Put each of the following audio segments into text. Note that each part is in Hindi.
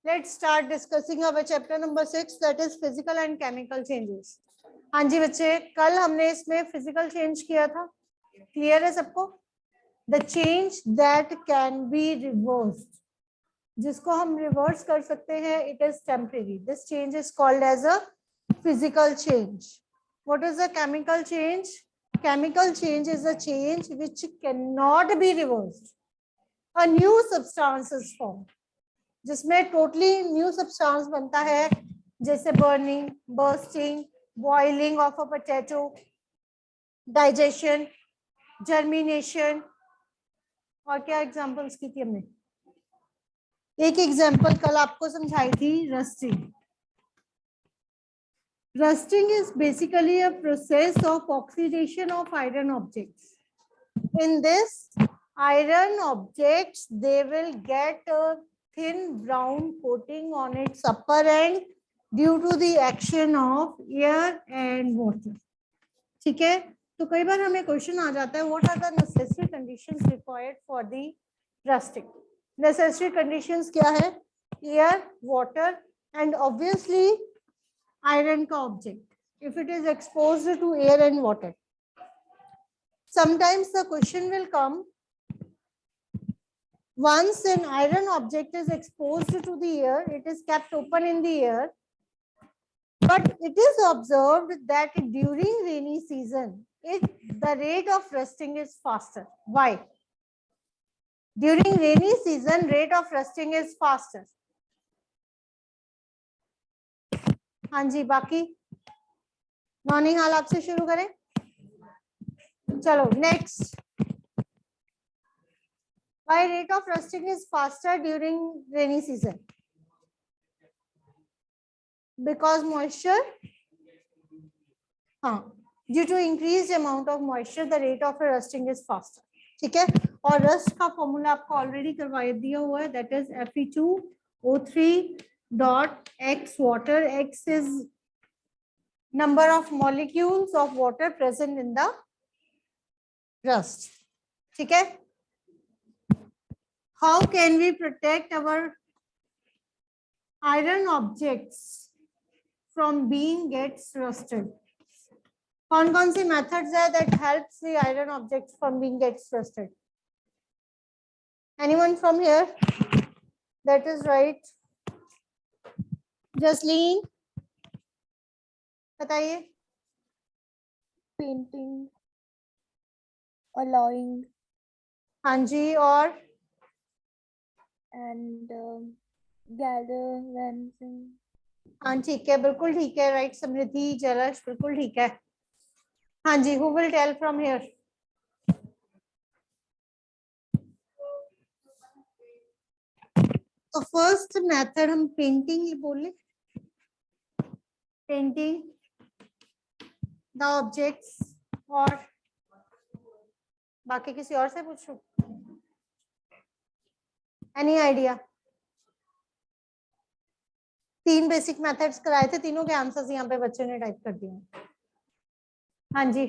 Let's start discussing our chapter number 6, that is physical and chemical changes. हाँ जी बच्चे, कल हमने इसमें physical change किया था, clear है सबको? The change that can be reversed, जिसको हम reverse कर सकते हैं, it is temporary. This change is called as a physical change. What is a chemical change? Chemical change is a change which cannot be reversed. A new substance is formed, जिसमें टोटली न्यू सब्सटेंस बनता है, जैसे burning, bursting, boiling of a potato, digestion, germination, और क्या एग्जांपल्स की थी हमने? एक एग्जांपल कल आपको समझाई थी, rusting. Rusting is basically a process of oxidation of iron objects. In this iron objects, they will get a thin brown coating on its upper end due to the action of air and water. ठीक है, तो कई बार हमें क्वेश्चन आ जाता है, what are the necessary conditions required for the rusting? Necessary conditions क्या है? Air, water and obviously iron का object, if it is exposed to air and water. Sometimes the question will come, once an iron object is exposed to the air, it is kept open in the air, but it is observed that during rainy season, the rate of rusting is faster. Why? During rainy season, rate of rusting is faster. हाँ जी, बाकी नौनिहाल आपसे शुरू करें. चलो next. Why rate of rusting is faster during rainy season? Because moisture, due to increased amount of moisture, the rate of rusting is faster. ठीक है, और रस्ट का फॉर्मूला आपको ऑलरेडी करवा दिया हुआ है, that is Fe2O3 dot X water. X is number of molecules of water present in the rust. ठीक है. How can we protect our iron objects from being gets rusted? कौन सी methods है that helps the iron objects from being gets rusted? Anyone from here? That is right. Jasleen, बताइए. Painting, allowing. हाँ जी, और and galvanizing. हाँ ठीक है, बिल्कुल ठीक है, राइट समृद्धि, जलश, बिल्कुल ठीक है. हाँ जी, who will tell from here? तो फर्स्ट मेथड हम पेंटिंग बोले, पेंटिंग द ऑब्जेक्ट्स, और बाकी किसी और से पूछूं? Any idea? 3 बेसिक मेथड्स कराए थे, तीनों के आंसर्स यहाँ पे बच्चे ने टाइप कर दिए. हाँ जी,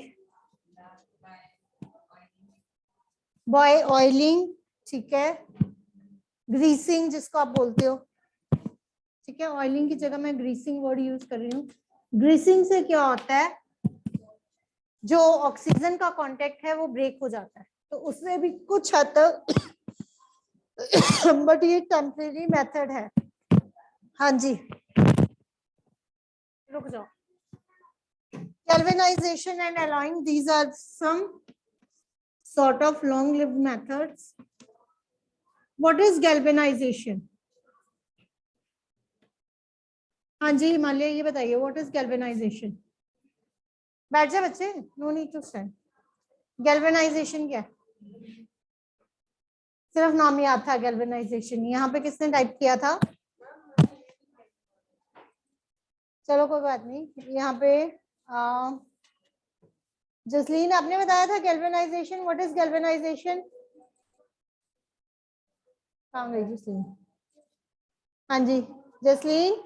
बॉय ऑयलिंग, ठीक है, ग्रीसिंग जिसको आप बोलते हो, ठीक है, ऑयलिंग की जगह मैं ग्रीसिंग वर्ड यूज कर रही हूँ. ग्रीसिंग से क्या होता है, जो ऑक्सीजन का कांटेक्ट है वो ब्रेक हो जाता है, तो उसमें भी कुछ हद तक बट ये टेम्परेरी मेथड है. हाँ जी, रुक जाओ. Galvanization and alloying, these are some sort of long-lived methods. What is galvanization? हाँ जी हिमालय, ये बताइए, what is galvanization? बैठ जाए बच्चे, no need to stand. Galvanization क्या है? सिर्फ नाम याद था galvanization. यहाँ पे किसने टाइप किया था? चलो कोई बात नहीं, यहाँ पे जसलीन आपने बताया था galvanization. What is galvanization? कहाँ गई जसलीन? हाँ जी जसलीन,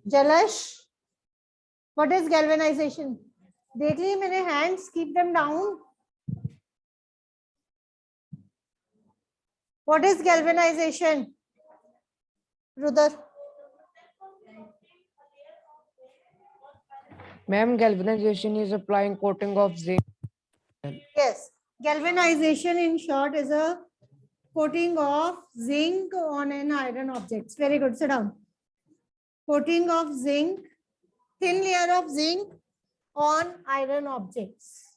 जलश, what is galvanization? देख ली मैंने hands, keep them down. What is galvanization? Rudar. Ma'am, galvanization is applying coating of zinc. Yes, galvanization in short is a coating of zinc on an iron object. Very good. Sit down. Coating of zinc, thin layer of zinc on iron objects.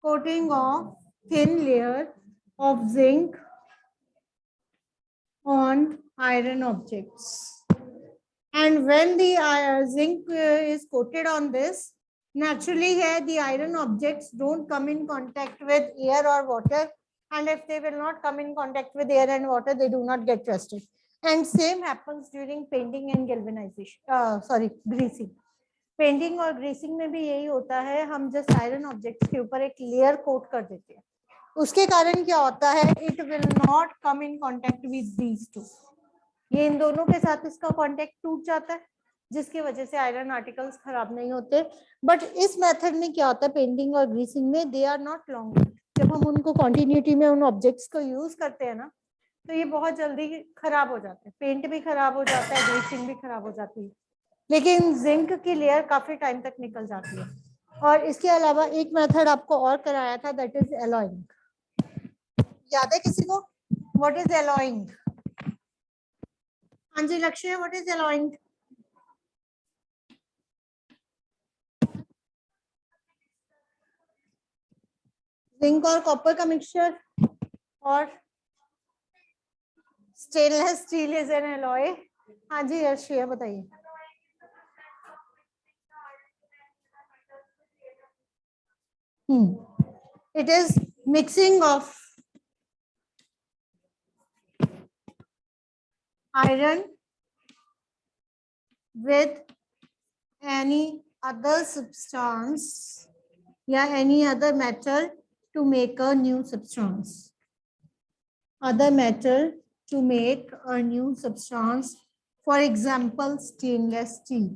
Coating of thin layer of zinc on iron objects. And when the zinc is coated on this, naturally here the iron objects don't come in contact with air or water. And if they will not come in contact with air and water, they do not get rusted. And same happens during painting and galvanization, greasing. Painting और ग्रीसिंग में भी यही होता है, हम जस्ट आयरन ऑब्जेक्ट्स के ऊपर एक लेयर कोट कर देते हैं. उसके कारण क्या होता है, it will not come in contact with these two. ये इन दोनों के साथ इसका कांटेक्ट टूट जाता है, जिसकी वजह से आयरन आर्टिकल्स खराब नहीं होते. बट इस मेथड में क्या होता है, पेंटिंग और ग्रीसिंग में दे आर नॉट लॉन्ग. जब हम उनको कॉन्टिन्यूटी में उन ऑब्जेक्ट्स को यूज करते हैं ना, तो ये बहुत जल्दी खराब हो जाते हैं. पेंट भी खराब हो जाता है, ग्रीसिंग भी खराब हो जाती है, लेकिन जिंक की लेयर काफी टाइम तक निकल जाती है. और इसके अलावा एक मेथड आपको और कराया था, दैट इज एलॉइंग. याद है किसी को? What is alloying? हाँ जी लक्ष्य, व्हाट इज एलॉइंग? जिंक और कॉपर का मिक्सचर और stainless steel is an alloy. हाँ जी यश्या बताइए. It is mixing of iron with any other substance या any other metal to make a new substance. Other metal to make a new substance. For example, stainless steel.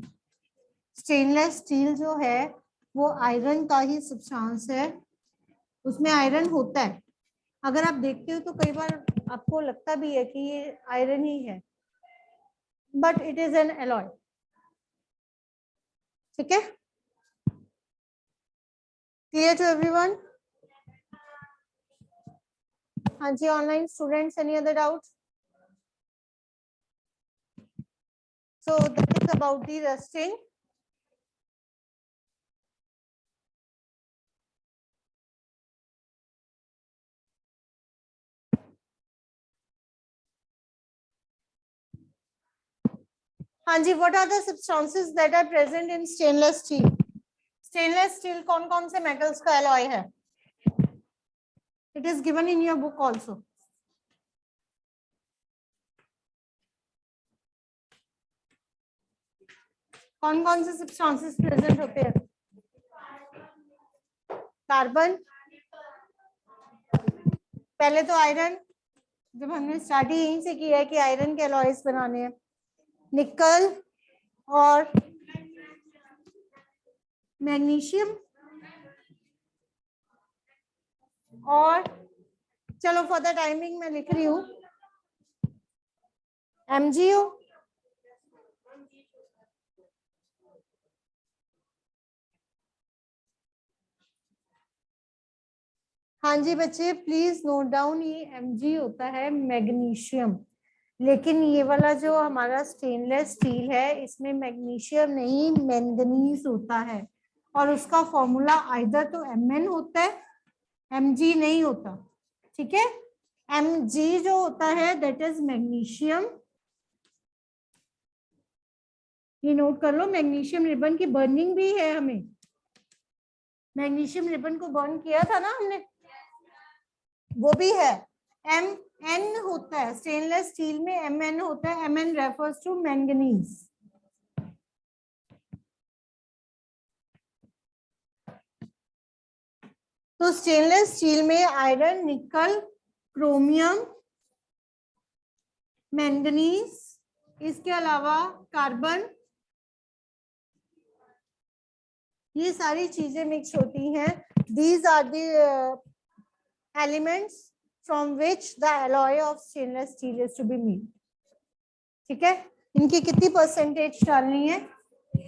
Stainless steel जो है वो आयरन का ही सब्सटेंस है, उसमें आयरन होता है. अगर आप देखते हो तो कई बार आपको लगता भी है कि ये आयरन ही है, but it is an alloy. ठीक है, क्लियर टू एवरीवन? हाँ जी, online students, any other doubts? So that is about the rusting. हाँ जी, what are the substances that are present in stainless steel? Stainless steel कौन कौन से मेटल्स का एलॉय है? It is given in your book also. कौन कौन से सब्सटेंसेस प्रेजेंट होते हैं? कार्बन, पहले तो आयरन, जब हमने स्टार्टिंग यहीं से किया है कि आयरन के एलॉयज बनाने हैं. निकल और मैग्नीशियम, और चलो फॉर द टाइमिंग मैं लिख रही हूँ MgO. हाँ जी बच्चे प्लीज नोट डाउन, ये Mg होता है मैग्नीशियम. लेकिन ये वाला जो हमारा स्टेनलेस स्टील है, इसमें मैग्नीशियम नहीं मैंगनीज होता है, और उसका फॉर्मूला आइदर तो Mn होता है, Mg नहीं होता. ठीक है, Mg जो होता है दैट इज मैग्नीशियम. ये नोट कर लो. मैग्नीशियम रिबन की बर्निंग भी है हमें. मैग्नीशियम रिबन को बर्न किया था ना हमने, वो भी है. Mn होता है स्टेनलेस स्टील में, Mn होता है. Mn refers to manganese. तो स्टेनलेस स्टील में आयरन, निकल, क्रोमियम, मैंगनीज, इसके अलावा कार्बन, ये सारी चीजें मिक्स होती हैं. These are the elements from which the alloy of stainless steel is to be made. ठीक है, इनकी कितनी परसेंटेज डालनी है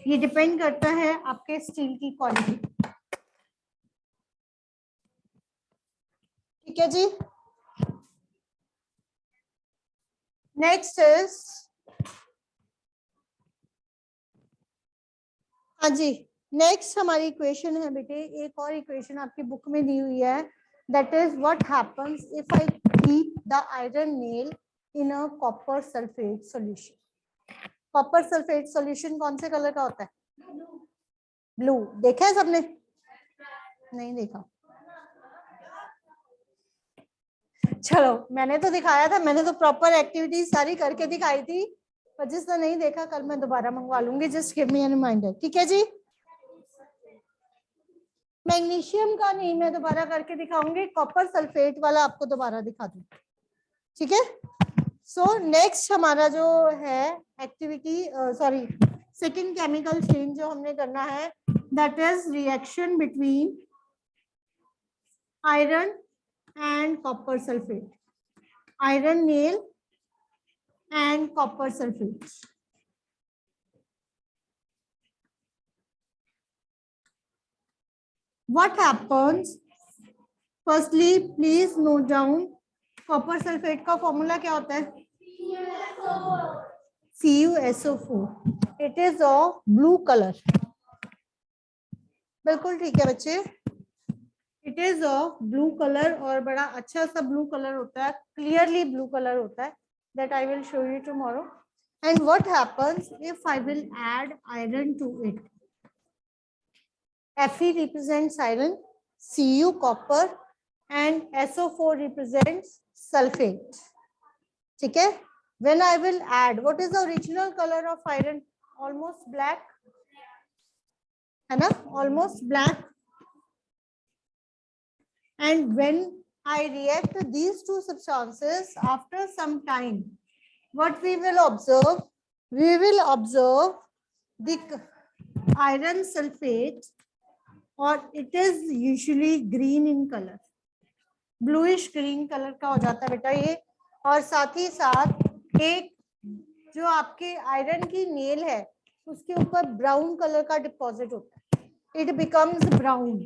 ये डिपेंड करता है आपके स्टील की क्वालिटी. ठीक है जी. नेक्स्ट इज, हाँ जी, नेक्स्ट हमारी इक्वेशन है बेटे, एक और इक्वेशन आपकी बुक में दी हुई है. That is what happens if I keep the iron nail in a copper sulphate solution. Copper sulphate solution कौन से कलर का होता है? ब्लू. देखा है सबने? नहीं देखा? चलो, मैंने तो दिखाया था, मैंने तो प्रॉपर एक्टिविटीज सारी करके दिखाई थी, पर जिसने नहीं देखा कल मैं दोबारा मंगवा लूंगी. Just give me a reminder. ठीक है जी. मैग्नीशियम का नहीं, मैं दोबारा करके दिखाऊंगी, कॉपर सल्फेट वाला आपको दोबारा दिखा दूं. ठीक है. सो नेक्स्ट हमारा जो है activity, sorry, second chemical change जो हमने करना है, that is reaction between iron and copper sulfate, iron nail and copper sulfate. What happens? Firstly, please note down copper sulfate का फॉर्मूला क्या होता है? CuSO4. It is of blue color. बिल्कुल ठीक है बच्चे. It is of blue colour और बड़ा अच्छा सा ब्लू कलर होता है, क्लियरली ब्लू कलर होता है. That I will show you tomorrow. And what happens if I will add iron to it? Fe represents iron, Cu copper and SO4 represents sulfate. ठीक है. When I will add, what is the original color of iron? Almost black, है ना? Almost black. And when I react these two substances after some time, what we will observe? We will observe the iron sulfate, or it is usually green in color, bluish green color का हो जाता है बेटा ये. और साथ ही साथ एक जो आपके आयरन की नेल है उसके ऊपर ब्राउन कलर का डिपॉजिट होता है. It becomes brown,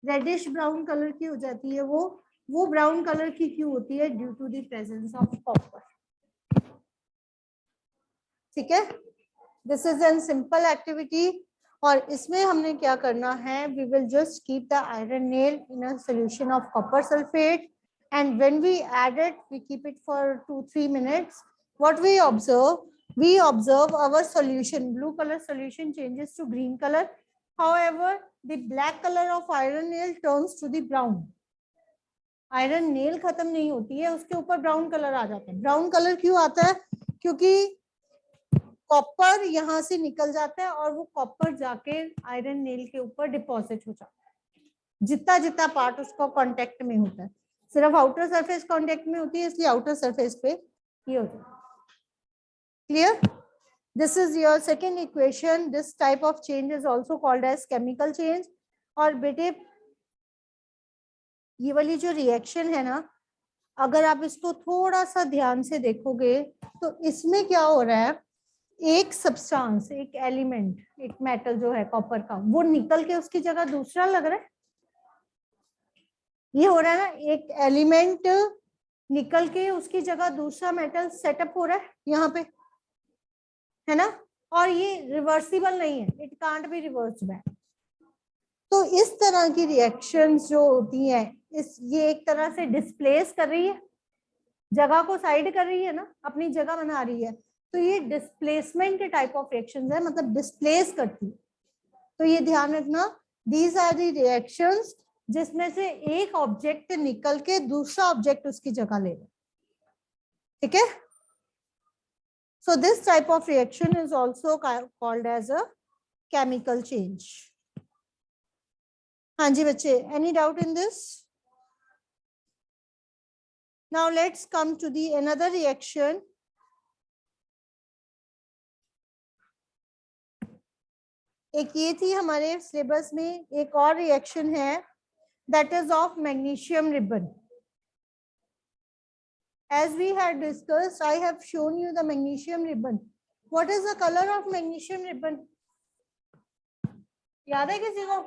reddish brown colour की हो जाती है. वो ब्राउन कलर की क्यों होती है? Due to the presence of copper. ठीक है. This is an simple activity. और इसमें हमने क्या करना है? We will just keep the iron nail in a solution of copper sulphate, and when we add it we keep it for 2-3 minutes. What we observe? We observe our solution, blue color solution changes to green color. However, the black color of iron nail turns to the brown. Iron nail खत्म नहीं होती है, उसके ऊपर ब्राउन कलर आ जाता है. ब्राउन कलर क्यों आता है? क्योंकि कॉपर यहाँ से निकल जाता है और वो कॉपर जाके आयरन नेल के ऊपर डिपॉजिट हो जाता है. जितना जितना पार्ट उसका कांटेक्ट में होता है, सिर्फ आउटर सरफेस कांटेक्ट में होती है, इसलिए आउटर सरफेस पे ये होता है. Clear? This is your second equation. This type of change is also called as chemical change. और बेटे ये वाली जो रिएक्शन है ना, अगर आप इसको थोड़ा सा ध्यान से देखोगे तो इसमें क्या हो रहा है? एक सब्सटेंस, एक एलिमेंट, एक मेटल जो है कॉपर का, वो निकल के उसकी जगह दूसरा लग रहा है. ये हो रहा है ना, एक एलिमेंट निकल के उसकी जगह दूसरा मेटल सेटअप हो रहा है यहाँ पे, है ना? और ये रिवर्सिबल नहीं है, it can't be reversed back. तो इस तरह की रिएक्शंस जो होती हैं, ये एक तरह से डिस्प्लेस कर रही है, जगह को साइड कर रही है ना, अपनी जगह बना रही है. तो ये डिस्प्लेसमेंट टाइप ऑफ रिएक्शंस है, मतलब डिस्प्लेस करती है. तो ये ध्यान रखना, दीज आर दी रिएक्शंस जिसमें से एक ऑब्जेक्ट निकल के दूसरा ऑब्जेक्ट उसकी जगह ले रहा है. ठीक है. So this type of reaction is also called as a chemical change. हाँ जी बच्चे, any doubt in this? Now let's come to the another reaction. एक ये थी हमारे सिलेबस में, एक और रिएक्शन है that is of magnesium ribbon. As we had discussed, I have shown you the magnesium ribbon. What is the color of magnesium ribbon? याद है किसी को?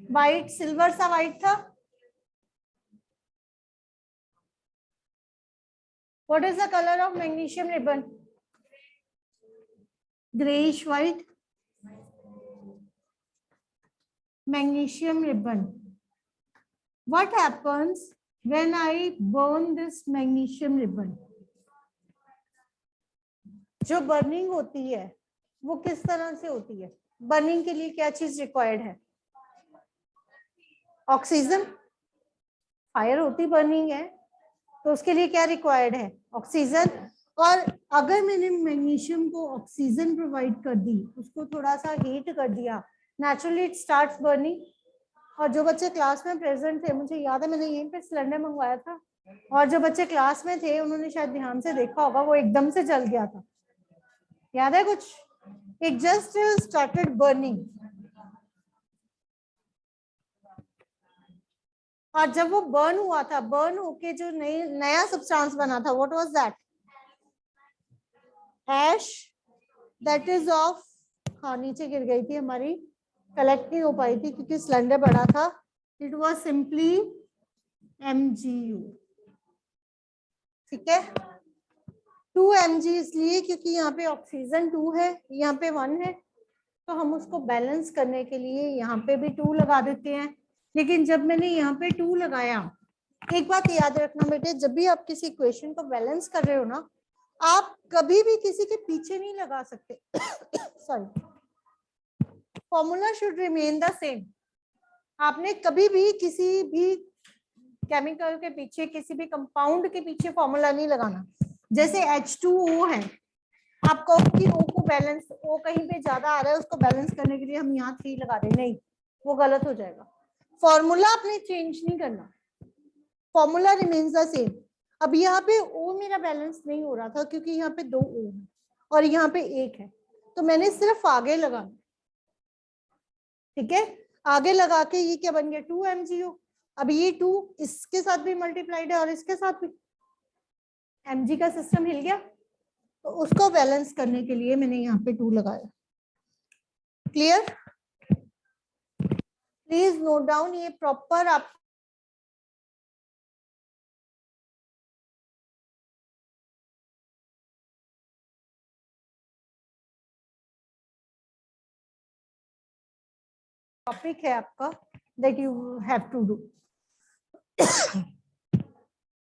White, silver सा white था. What is the color of magnesium ribbon? Grayish white. Magnesium ribbon. What happens when I burn this magnesium ribbon? जो बर्निंग होती है वो किस तरह से होती है? बर्निंग के लिए क्या चीज रिक्वायर्ड है? ऑक्सीजन. फायर होती बर्निंग है तो उसके लिए क्या रिक्वायर्ड है? ऑक्सीजन. और अगर मैंने मैग्नीशियम को ऑक्सीजन प्रोवाइड कर दी, उसको थोड़ा सा हीट कर दिया, नेचुरली इट स्टार्ट्स बर्निंग. और जो बच्चे क्लास में प्रेजेंट थे, मुझे याद है मैंने यहीं पे सिलेंडर मंगवाया था, और जो बच्चे क्लास में थे उन्होंने शायद ध्यान से देखा होगा, वो एकदम से जल गया था. याद है कुछ? It just started burning. और जब वो बर्न हुआ था, बर्न होके जो नया सब्सटेंस बना था, what was that? Ash. That is off, हाँ नीचे गिर गई थी हमारी, कलेक्ट नहीं हो पाई थी क्योंकि सिलेंडर बड़ा था. It was simply MgU. ठीक है. 2 mg इसलिए क्योंकि यहाँ पे ऑक्सीजन 2 है, यहाँ पे 1 है, तो हम उसको बैलेंस करने के लिए यहाँ पे भी 2 लगा देते हैं. लेकिन जब मैंने यहाँ पे 2 लगाया, एक बात याद रखना बेटे, जब भी आप किसी इक्वेशन को बैलेंस कर रहे हो ना, आप कभी भी किसी के पीछे नहीं लगा सकते. Sorry, formula should remain the same. आपने कभी भी किसी भी केमिकल के पीछे, किसी भी कंपाउंड के पीछे फॉर्मूला नहीं लगाना. जैसे H2O है, आप कहो कि O को बैलेंस, O कहीं पे ज्यादा आ रहा है, उसको बैलेंस करने के लिए हम यहाँ 3 लगा दें, नहीं, वो गलत हो जाएगा. फॉर्मूला आपने चेंज नहीं करना, फॉर्मूला रिमेन्स द सेम. अब यहाँ पे O मेरा बैलेंस नहीं हो रहा था क्योंकि यहाँ पे 2 O है और यहाँ पे 1 है, तो मैंने सिर्फ आगे लगाना. ठीक है, आगे लगा के ये क्या बन गया? 2 MgO. अब ये 2 इसके साथ भी मल्टीप्लाइड है और इसके साथ भी. Mg का सिस्टम हिल गया, तो उसको बैलेंस करने के लिए मैंने यहाँ पे 2 लगाया. क्लियर? प्लीज नोट डाउन, ये प्रॉपर आप टॉपिक है आपका, that you have to do.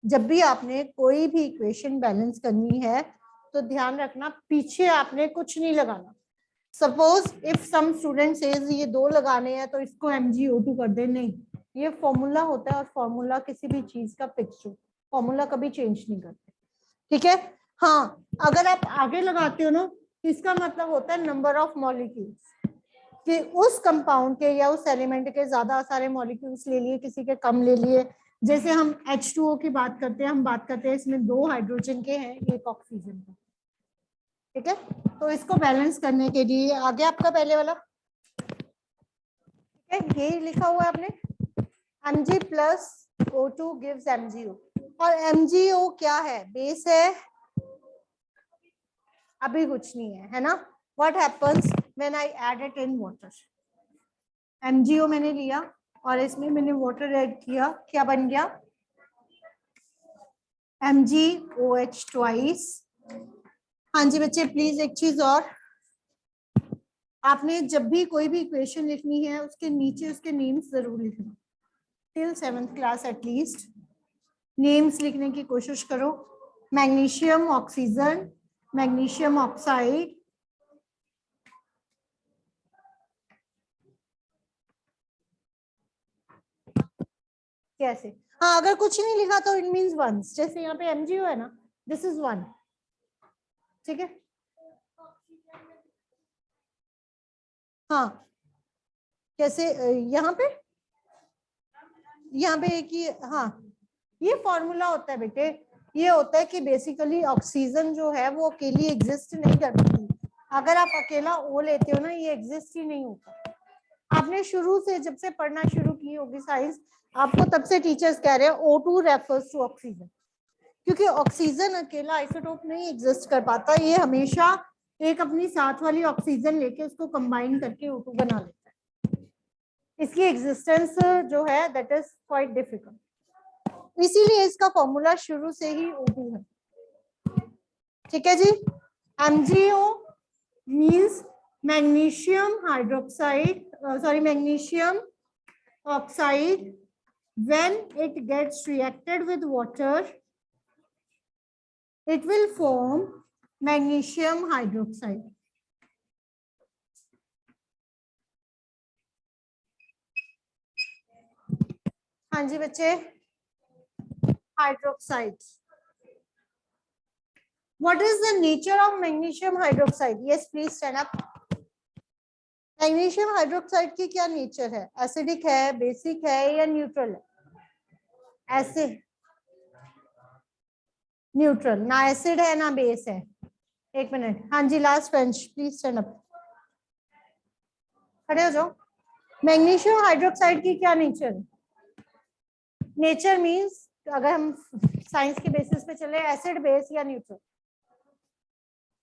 जब भी आपने कोई भी इक्वेशन बैलेंस करनी है तो ध्यान रखना पीछे आपने कुछ नहीं लगाना. Suppose if some student says ये 2 लगाने हैं तो इसको MgO2 कर दे, नहीं, ये फॉर्मूला होता है और फॉर्मूला किसी भी चीज का फिक्स हो, फॉर्मूला कभी चेंज नहीं करते. ठीक है. हाँ, अगर आप आगे लगाते हो ना, इसका मतलब होता है नंबर ऑफ मॉलिक्यूल्स, कि उस कंपाउंड के या उस एलिमेंट के ज्यादा सारे मॉलिक्यूल्स ले लिए, किसी के कम ले लिए. जैसे हम H2O की बात करते हैं, हम बात करते हैं इसमें 2 हाइड्रोजन के हैं, 1 ऑक्सीजन का. ठीक है, तो इसको बैलेंस करने के लिए आगे आपका पहले वाला, ठीक है, ये लिखा हुआ है आपने, Mg plus O2 gives MgO. और MgO क्या है? बेस है, अभी कुछ नहीं है ना. What happens when I add it in water? MgO मैंने लिया और इसमें मैंने वाटर ऐड किया, क्या बन गया? MgOH twice. हाँ जी बच्चे, प्लीज एक चीज और, आपने जब भी कोई भी इक्वेशन लिखनी है उसके नीचे उसके नेम्स जरूर लिखना. Till 7th class at least names लिखने की कोशिश करो. मैग्नीशियम ऑक्सीजन, मैग्नीशियम ऑक्साइड, कैसे? हाँ, अगर कुछ नहीं लिखा तो इट मींस वंस. जैसे यहाँ पे MgO है ना, दिस इज 1. ठीक है. हाँ, कैसे यहाँ पे एक ही, हाँ, ये फॉर्मूला होता है बेटे. ये होता है कि बेसिकली ऑक्सीजन जो है वो अकेली एग्जिस्ट नहीं करती. अगर आप अकेला O लेते हो ना, ये एग्जिस्ट ही नहीं होता. आपने शुरू से जब से पढ़ना शुरू की होगी साइंस, आपको तब से टीचर्स कह रहे हैं O2 रेफर्स टू ऑक्सीजन, क्योंकि ऑक्सीजन अकेला आइसोटोप नहीं एग्जिस्ट कर पाता, ये हमेशा एक अपनी साथ वाली ऑक्सीजन लेके उसको कंबाइन करके O2 बना लेता है। इसकी एग्जिस्टेंस जो है दैट इज क्वाइट डिफिकल्ट, इसीलिए इसका फॉर्मूला शुरू से ही O2 है। ठीक है जी। MgO means magnesium hydroxide, sorry magnesium oxide, when it gets reacted with water, it will form magnesium hydroxide. हाँ जी बच्चे, hydroxide. What is the nature of magnesium hydroxide? Yes, please stand up. Magnesium hydroxide की क्या नेचर है? एसिडिक है, बेसिक है या न्यूट्रल है? एसिड, न्यूट्रल, ना एसिड है ना बेस है। एक मिनट, हाँ जी last bench please stand up, खड़े हो जाओ। मैग्नीशियम हाइड्रोक्साइड की क्या नेचर है? नेचर मींस अगर हम साइंस के बेसिस पे चले, एसिड बेस या न्यूट्रल?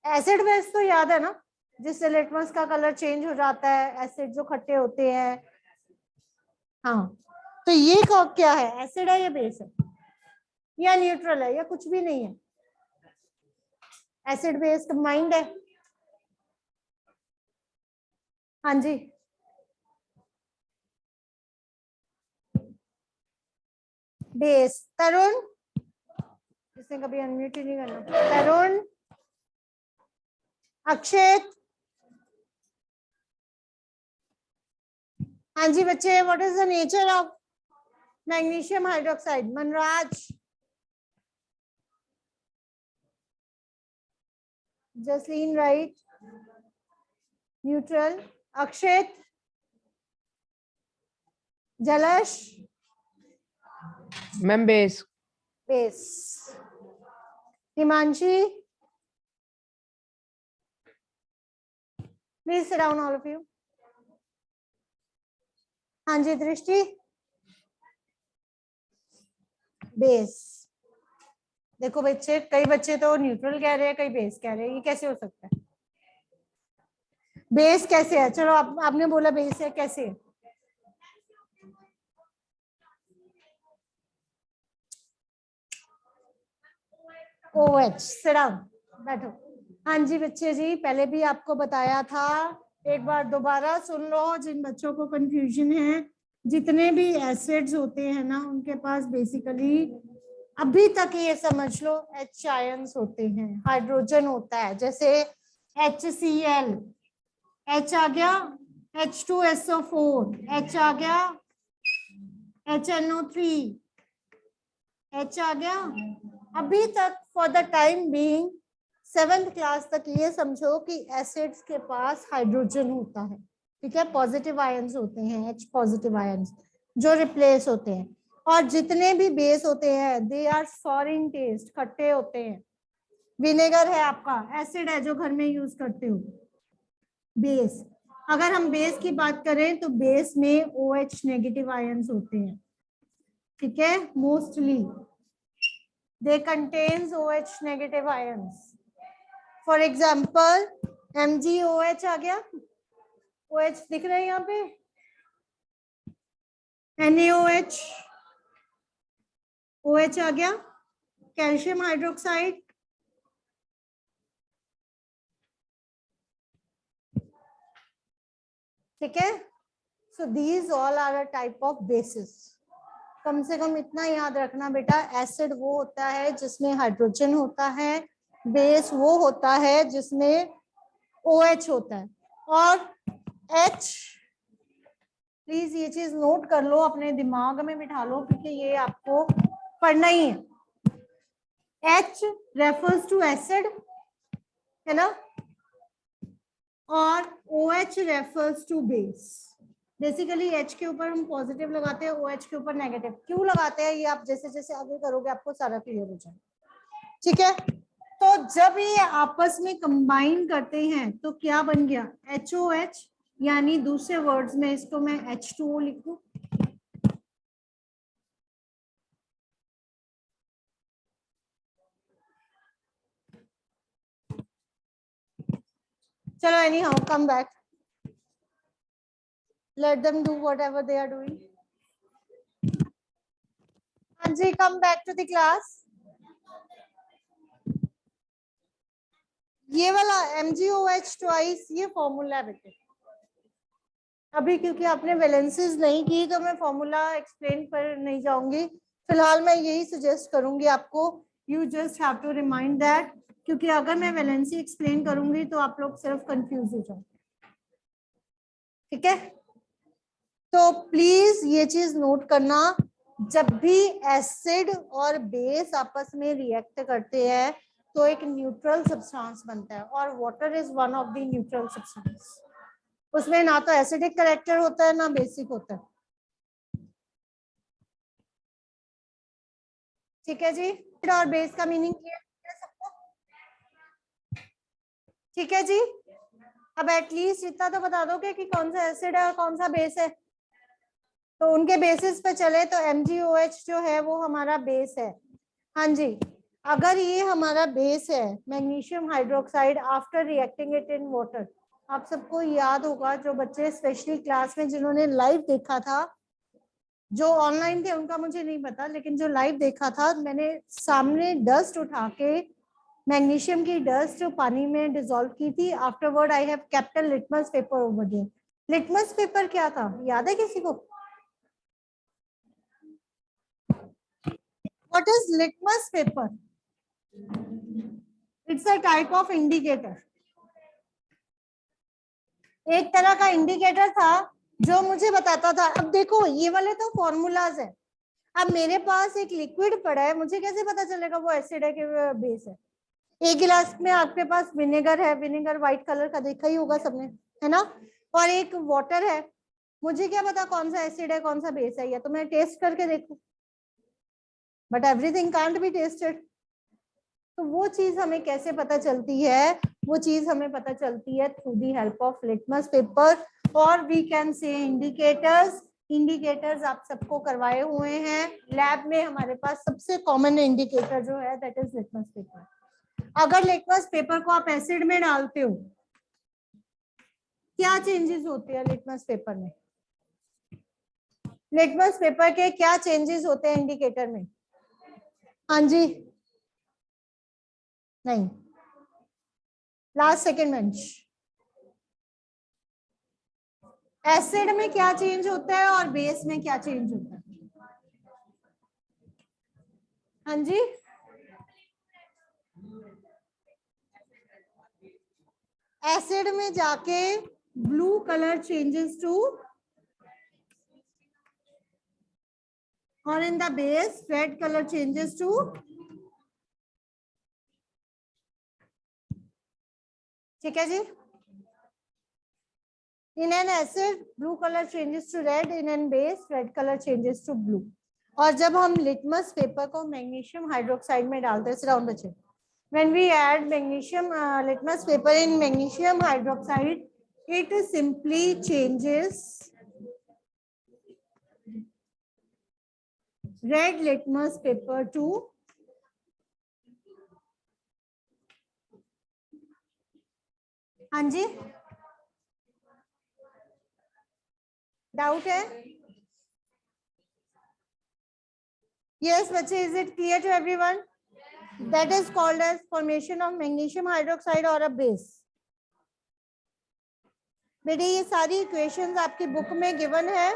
एसिड बेस तो याद है ना, जिससे लिटमस का कलर चेंज हो जाता है, एसिड जो खट्टे होते हैं। हाँ, तो ये क्या है? एसिड है या बेस है या न्यूट्रल है या कुछ भी नहीं है? एसिड बेस कंबाइंड है। हाँ जी, बेस। तरुण, जिसने कभी अनम्यूट ही नहीं करना। तरुण, अक्षित, हाँ जी बच्चे, what is the nature of magnesium hydroxide? Manraj, Jasleen right, neutral. Akshit, Jalash, ma'am base. Base. Himanshi, please sit down all of you. हाँ जी दृष्टि, बेस। देखो बच्चे, कई बच्चे तो न्यूट्रल कह रहे हैं, कई बेस कह रहे हैं, ये कैसे हो सकता है? बेस कैसे है? चलो आपने बोला बेस है, कैसे है? OH, सिट डाउन, बैठो। हाँ जी बच्चे जी, पहले भी आपको बताया था, एक बार दोबारा सुन लो जिन बच्चों को कंफ्यूजन है। जितने भी एसिड्स होते हैं ना, उनके पास बेसिकली अभी तक ये समझ लो H आयंस होते हैं, हाइड्रोजन होता है। जैसे HCl, H आ गया, H2SO4, H आ गया, HNO3, H आ गया। अभी तक for the time being 7th class तक ये समझो कि एसिड्स के पास हाइड्रोजन होता है, ठीक है, पॉजिटिव आयंस होते हैं, H पॉजिटिव आयंस जो रिप्लेस होते हैं। और जितने भी बेस होते हैं they are sour in taste, खट्टे होते हैं। विनेगर है आपका, एसिड है जो घर में यूज करते हो। बेस, अगर हम बेस की बात करें तो बेस में OH नेगेटिव आयंस होते हैं, ठीक है, mostly they contains OH negative ions. For example, MgOH आ गया, OH दिख रहा है यहाँ पे, NaOH, OH आ गया, कैल्शियम हाइड्रोक्साइड, ठीक है। So these all are a type of bases. कम से कम इतना याद रखना बेटा, एसिड वो होता है जिसमें हाइड्रोजन होता है, बेस वो होता है जिसमें OH होता है। और H, प्लीज ये चीज नोट कर लो, अपने दिमाग में बिठा लो, क्योंकि ये आपको पढ़ना ही है। H रेफर्स टू एसिड, है ना, और OH refers to base. Basically H के ऊपर हम पॉजिटिव लगाते हैं, OH के ऊपर नेगेटिव। क्यों लगाते हैं ये आप जैसे जैसे आगे करोगे आपको सारा क्लियर हो जाएगा, ठीक है। तो जब ये आपस में कंबाइन करते हैं तो क्या बन गया? HOH यानी दूसरे वर्ड्स में इसको मैं H2O लिखूं। चलो anyhow, come back. Let them do whatever they are doing. हाँ जी, come back to the class. ये वाला MgOH twice ये फॉर्मूला है बेटे। अभी क्योंकि आपने वैलेंसीज नहीं की तो मैं फॉर्मूला एक्सप्लेन पर नहीं जाऊंगी। फिलहाल मैं यही सजेस्ट करूंगी आपको, you just have to remind that, क्योंकि अगर मैं वैलेंसी एक्सप्लेन करूंगी तो आप लोग सिर्फ कंफ्यूज हो जाओ। ठीक है, तो प्लीज ये चीज नोट करना, जब भी एसिड और बेस आपस में रिएक्ट करते हैं तो एक न्यूट्रल सब्सटेंस बनता है, और water is one of the neutral substance. उसमें ना तो एसिडिक कैरेक्टर होता है ना बेसिक होता है। ठीक है जी, और बेस का मीनिंग क्लियर है सबको? ठीक है जी, अब एटलीस्ट इतना तो बता दोगे कि कौन सा एसिड है और कौन सा बेस है। तो उनके बेसिस पे चले तो MgOH जो है वो हमारा बेस है। हाँ जी, अगर ये हमारा बेस है magnesium hydroxide after reacting it in water, आप सबको याद होगा जो बच्चे स्पेशली क्लास में जिन्होंने लाइव देखा था, जो ऑनलाइन थे उनका मुझे नहीं पता, लेकिन जो लाइव देखा था, मैंने सामने डस्ट उठा के मैग्नीशियम की डस्ट पानी में डिसॉल्व की थी। Afterward I have kept a litmus paper over there. Litmus paper क्या था, याद है किसी को? What is litmus paper? It's a type of indicator, एक तरह का इंडिकेटर था जो मुझे बताता था। अब देखो ये वाले तो फॉर्मूलाज है, अब मेरे पास एक लिक्विड पड़ा है, मुझे कैसे पता चलेगा वो एसिड है कि बेस है? एक गिलास में आपके पास विनेगर है, विनेगर व्हाइट कलर का देखा ही होगा सबने, है ना? और एक वाटर है, मुझे क्या पता कौन सा एसिड है कौन सा बेस है? या तो मैं टेस्ट करके देखूं, but everything can't be tested. तो वो चीज हमें कैसे पता चलती है? वो चीज हमें पता चलती है through the help of litmus paper, और we can say indicators. Indicators आप सबको करवाए हुए हैं लैब में, हमारे पास सबसे कॉमन इंडिकेटर जो है दैट इज लिटमस पेपर। अगर लिटमस पेपर को आप एसिड में डालते हो, क्या चेंजेस होते हैं लिटमस पेपर में? लिटमस पेपर के क्या चेंजेस होते हैं इंडिकेटर में? हाँ जी, नहीं, लास्ट सेकेंड बेंच। एसिड में क्या चेंज होता है और बेस में क्या चेंज होता है? हाँ जी, एसिड में जाके ब्लू कलर चेंजेस टू, और in the base red colour changes to, ठीक है जी। In an acid, blue color changes to red. In an base, red color changes to blue. और जब हम लिटमस पेपर को मैग्नीशियम हाइड्रोक्साइड में डालते हैं, राउंड बच्चे, when we add magnesium litmus paper in magnesium hydroxide, it simply changes red litmus paper to हाँ जी, डाउट है? Yes, बच्चे, is it clear to everyone? That is called as formation of magnesium hydroxide or a base. बेटे ये सारी इक्वेशंस आपकी बुक में गिवन है,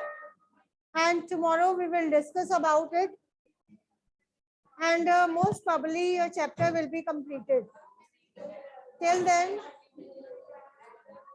and tomorrow we will discuss about it, and most probably your chapter will be completed. Till then